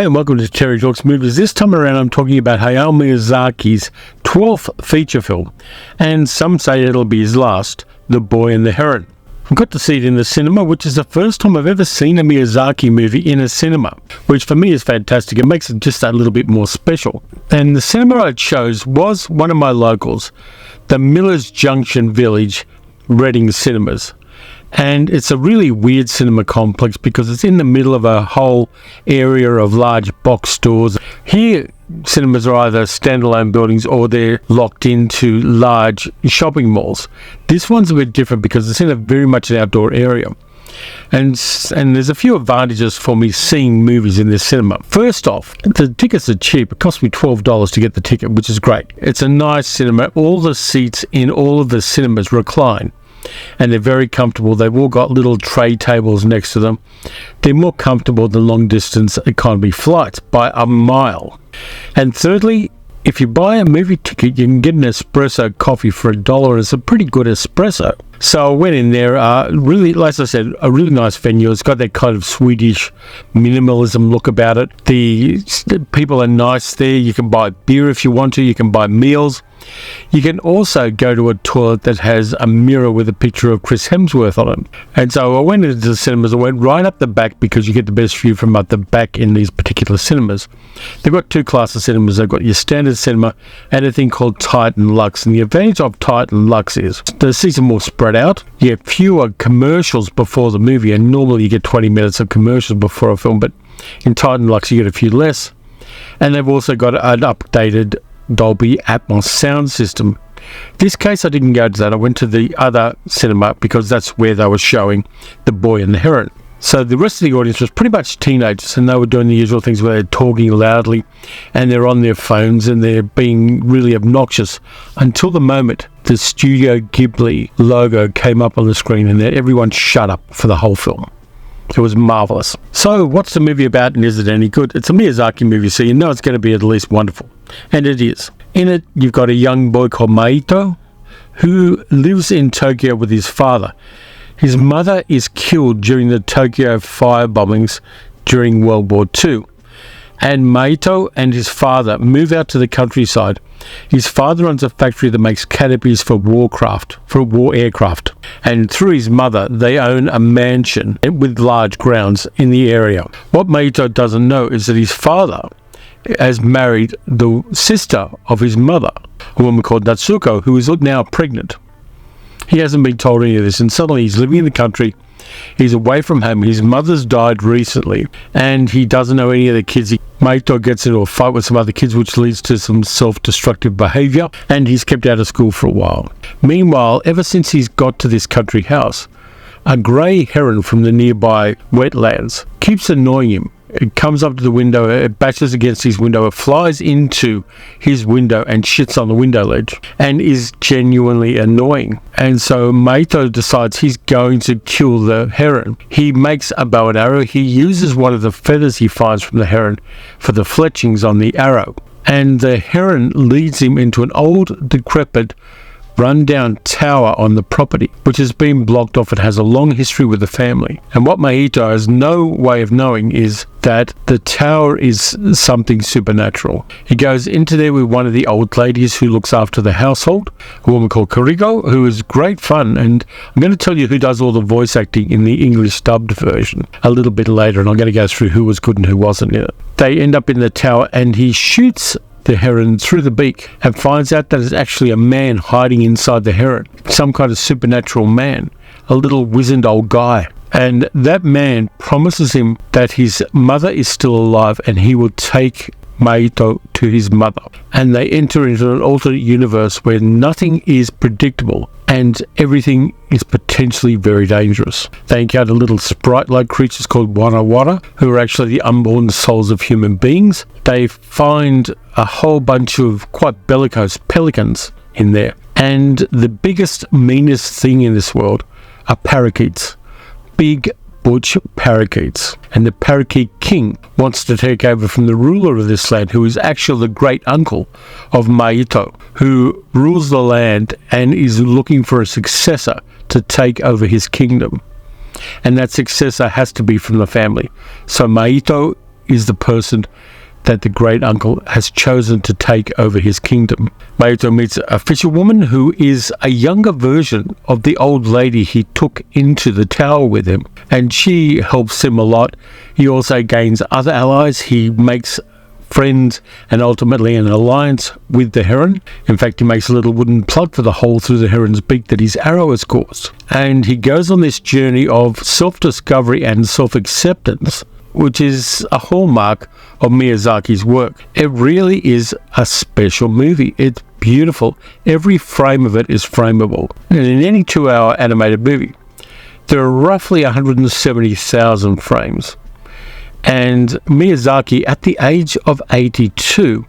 Hi and welcome to Terry Talks Movies. This time around I'm talking about Hayao Miyazaki's 12th feature film, and some say it'll be his last, The Boy and the Heron. I got to see it in the cinema, which is the first time I've ever seen a Miyazaki movie in a cinema, which for me is fantastic. It makes it just a little bit more special. And the cinema I chose was one of my locals, the Millers Junction Village, Reading Cinemas. And it's a really weird cinema complex because it's in the middle of a whole area of large box stores. Here, cinemas are either standalone buildings or they're locked into large shopping malls. This one's a bit different because it's in a very much an outdoor area. And there's a few advantages for me seeing movies in this cinema. First off, the tickets are cheap. It cost me $12 to get the ticket, which is great. It's a nice cinema. All the seats in all of the cinemas recline, and they're very comfortable. They've all got little tray tables next to them. They're more comfortable than long distance economy flights by a mile. And thirdly, if you buy a movie ticket, you can get an espresso coffee for $1. It's a pretty good espresso. So I went in there, really, like I said, a really nice venue. It's got that kind of Swedish minimalism look about it. The people are nice there. You can buy beer if you want to. You can buy meals. You can also go to a toilet that has a mirror with a picture of Chris Hemsworth on it. And so I went into the cinemas. I went right up the back because you get the best view from up the back in these particular cinemas. They've got two classes of cinemas. They've got your standard cinema and a thing called Titan Lux. And the advantage of Titan Lux is the seats are more spread out. You have fewer commercials before the movie, and normally you get 20 minutes of commercials before a film, but in Titan Lux you get a few less. And they've also got an updated Dolby Atmos sound system. This case I didn't go to that. I went to the other cinema because that's where they were showing The Boy and the Heron. So the rest of the audience was pretty much teenagers, and they were doing the usual things where they're talking loudly and they're on their phones and they're being really obnoxious until the moment the Studio Ghibli logo came up on the screen, and then everyone shut up for the whole film. It was marvellous. So what's the movie about, and is it any good? It's a Miyazaki movie, so you know it's going to be at least wonderful. And it is. In it, you've got a young boy called Maito who lives in Tokyo with his father. His mother is killed during the Tokyo fire bombings during World War II. And Maito and his father move out to the countryside. His father owns a factory that makes canopies for war aircraft. And through his mother, they own a mansion with large grounds in the area. What Maito doesn't know is that his father has married the sister of his mother, a woman called Natsuko, who is now pregnant. He hasn't been told any of this, and suddenly he's living in the country. He's away from home. His mother's died recently, and he doesn't know any of the kids. Maito gets into a fight with some other kids, which leads to some self-destructive behaviour, and he's kept out of school for a while. Meanwhile, ever since he's got to this country house, a grey heron from the nearby wetlands keeps annoying him. It comes up to the window, it bashes against his window, it flies into his window and shits on the window ledge and is genuinely annoying. And so Maito decides he's going to kill the heron. He makes a bow and arrow. He uses one of the feathers he finds from the heron for the fletchings on the arrow. And the heron leads him into an old, decrepit, run-down tower on the property, which has been blocked off. It has a long history with the family. And what Maito has no way of knowing is that the tower is something supernatural. He goes into there with one of the old ladies who looks after the household, a woman called Kuriko, who is great fun. And I'm going to tell you who does all the voice acting in the English dubbed version a little bit later, and I'm going to go through who was good and who wasn't in it. They end up in the tower, and he shoots the heron through the beak and finds out that it's actually a man hiding inside the heron, some kind of supernatural man, a little wizened old guy. And that man promises him that his mother is still alive and he will take Maito to his mother. And they enter into an alternate universe where nothing is predictable and everything is potentially very dangerous. They encounter little sprite-like creatures called Wanawara, who are actually the unborn souls of human beings. They find a whole bunch of quite bellicose pelicans in there. And the biggest, meanest thing in this world are parakeets. Big butch parakeets. And the parakeet king wants to take over from the ruler of this land, who is actually the great uncle of Maito, who rules the land and is looking for a successor to take over his kingdom. And that successor has to be from the family. So Maito is the person that the great uncle has chosen to take over his kingdom. Mahito meets a fisherwoman who is a younger version of the old lady he took into the tower with him, and she helps him a lot. He also gains other allies. He makes friends and ultimately an alliance with the heron. In fact, he makes a little wooden plug for the hole through the heron's beak that his arrow has caused. And he goes on this journey of self-discovery and self-acceptance, which is a hallmark of Miyazaki's work. It really is a special movie. It's beautiful. Every frame of it is frameable. And in any 2-hour animated movie, there are roughly 170,000 frames. And Miyazaki, at the age of 82,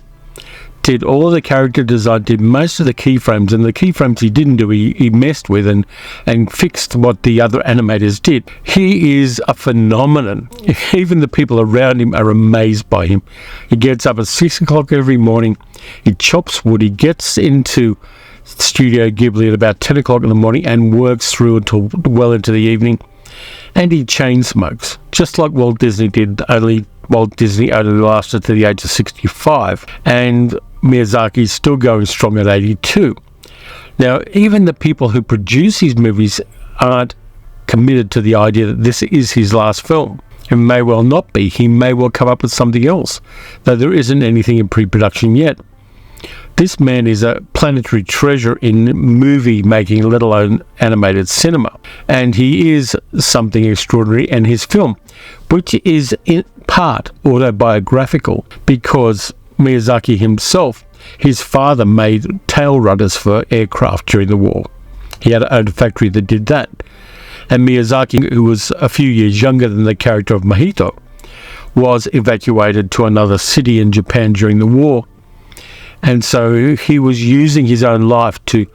did all of the character design, did most of the keyframes, and the keyframes he didn't do, he messed with and fixed what the other animators did. He is a phenomenon. Even the people around him are amazed by him. He gets up at 6 o'clock every morning, he chops wood, he gets into Studio Ghibli at about 10 o'clock in the morning and works through until well into the evening. And he chain smokes, just like Walt Disney did, only Walt Disney only lasted to the age of 65. And Miyazaki's still going strong at 82. Now, even the people who produce his movies aren't committed to the idea that this is his last film. It may well not be. He may well come up with something else, though there isn't anything in pre-production yet. This man is a planetary treasure in movie making, let alone animated cinema. And he is something extraordinary, and his film, which is in part autobiographical, because Miyazaki himself, his father made tail rudders for aircraft during the war. He had owned a factory that did that. And Miyazaki, who was a few years younger than the character of Mahito, was evacuated to another city in Japan during the war. And so he was using his own life to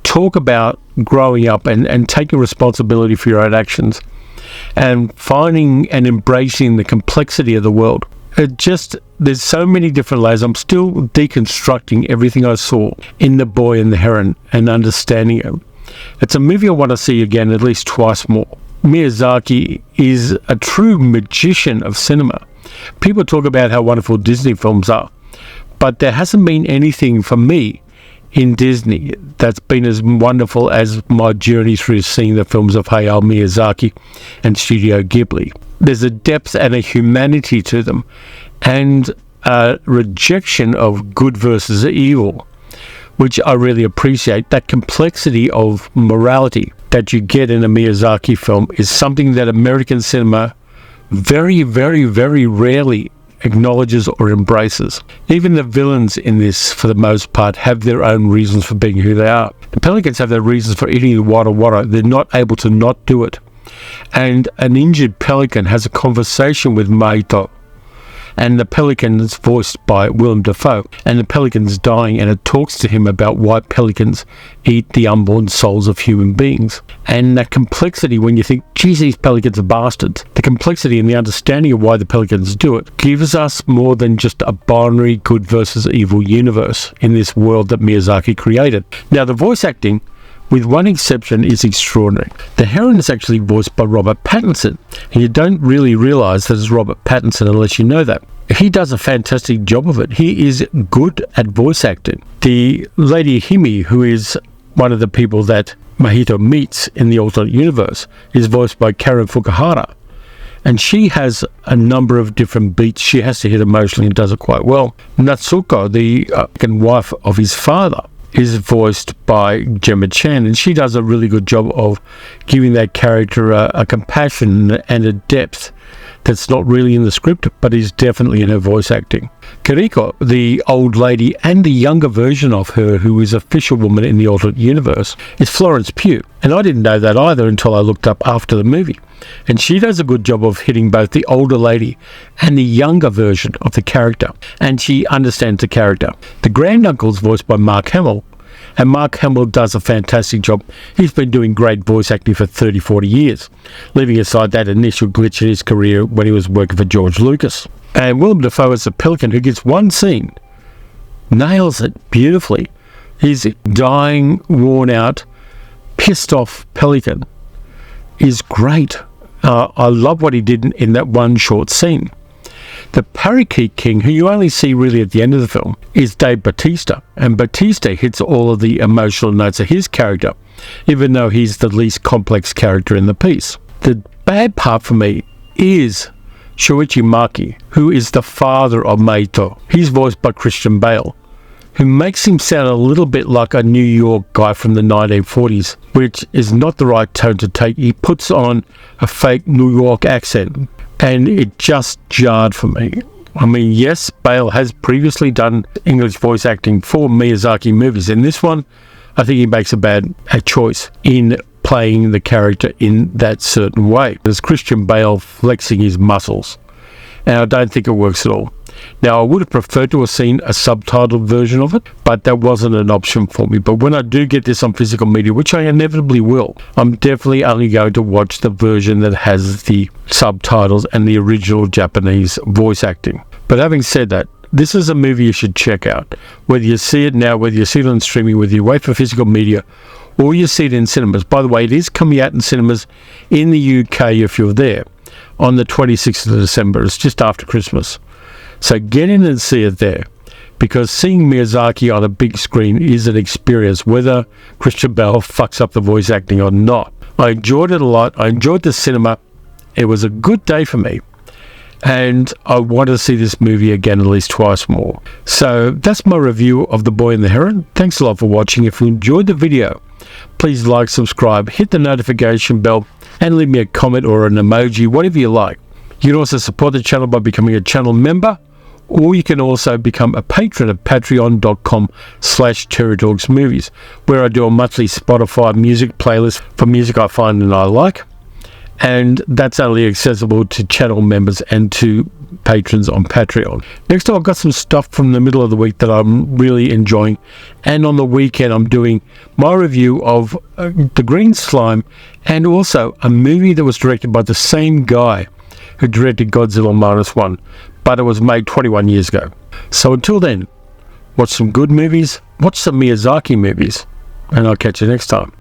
talk about growing up and taking responsibility for your own actions and finding and embracing the complexity of the world. There's so many different layers. I'm still deconstructing everything I saw in The Boy and the Heron and understanding it. It's a movie I want to see again at least twice more. Miyazaki is a true magician of cinema. People talk about how wonderful Disney films are, but there hasn't been anything for me in Disney that's been as wonderful as my journey through seeing the films of Hayao Miyazaki and Studio Ghibli. There's a depth and a humanity to them, and a rejection of good versus evil, which I really appreciate. That complexity of morality that you get in a Miyazaki film is something that American cinema very, very, very rarely acknowledges or embraces. Even the villains in this, for the most part, have their own reasons for being who they are. The pelicans have their reasons for eating the wada. They're not able to not do it. And an injured pelican has a conversation with Mahito, and the pelican is voiced by Willem Dafoe, and the pelican's dying, and it talks to him about why pelicans eat the unborn souls of human beings. And that complexity, when you think, geez, these pelicans are bastards, the complexity and the understanding of why the pelicans do it gives us more than just a binary good versus evil universe in this world that Miyazaki created. Now, the voice acting, with one exception, is extraordinary. The Heron is actually voiced by Robert Pattinson, and you don't really realise that it's Robert Pattinson unless you know that. He does a fantastic job of it. He is good at voice acting. The lady Himi, who is one of the people that Mahito meets in the alternate universe, is voiced by Karen Fukuhara, and she has a number of different beats she has to hit emotionally and does it quite well. Natsuko, the wife of his father, is voiced by Gemma Chan, and she does a really good job of giving that character a compassion and a depth that's not really in the script, but is definitely in her voice acting. Kiriko, the old lady, and the younger version of her, who is a fisherwoman in the alternate universe, is Florence Pugh. And I didn't know that either until I looked up after the movie. And she does a good job of hitting both the older lady and the younger version of the character. And she understands the character. The granduncle's voiced by Mark Hamill, and Mark Hamill does a fantastic job. He's been doing great voice acting for 30-40 years, leaving aside that initial glitch in his career when he was working for George Lucas. And Willem Dafoe is a pelican who gets one scene, nails it beautifully. His dying, worn out, pissed off pelican is great. I love what he did in that one short scene. The parakeet king, who you only see really at the end of the film, is Dave Bautista, and Bautista hits all of the emotional notes of his character, even though he's the least complex character in the piece. The bad part for me is Shoichi Maki, who is the father of Meito. He's voiced by Christian Bale, who makes him sound a little bit like a New York guy from the 1940s, which is not the right tone to take. He puts on a fake New York accent, and it just jarred for me. I mean, yes, Bale has previously done English voice acting for Miyazaki movies. In this one, I think he makes a choice in playing the character in that certain way. There's Christian Bale flexing his muscles, and I don't think it works at all. Now, I would have preferred to have seen a subtitled version of it, but that wasn't an option for me. But when I do get this on physical media, which I inevitably will, I'm definitely only going to watch the version that has the subtitles and the original Japanese voice acting. But having said that, this is a movie you should check out. Whether you see it now, whether you see it on streaming, whether you wait for physical media, or you see it in cinemas. By the way, it is coming out in cinemas in the UK if you're there on the 26th of December. It's just after Christmas. So get in and see it there, because seeing Miyazaki on a big screen is an experience, whether Christian Bale fucks up the voice acting or not. I enjoyed it a lot. I enjoyed the cinema. It was a good day for me, and I want to see this movie again at least twice more. So that's my review of The Boy and the Heron. Thanks a lot for watching. If you enjoyed the video, please like, subscribe, hit the notification bell, and leave me a comment or an emoji, whatever you like. You can also support the channel by becoming a channel member, or you can also become a patron at patreon.com/TerryTalksMovies, where I do a monthly Spotify music playlist for music I find and I like. And that's only accessible to channel members and to patrons on Patreon. Next up, I've got some stuff from the middle of the week that I'm really enjoying. And on the weekend, I'm doing my review of The Green Slime, and also a movie that was directed by the same guy who directed Godzilla -1, but it was made 21 years ago. So until then, watch some good movies, watch some Miyazaki movies, and I'll catch you next time.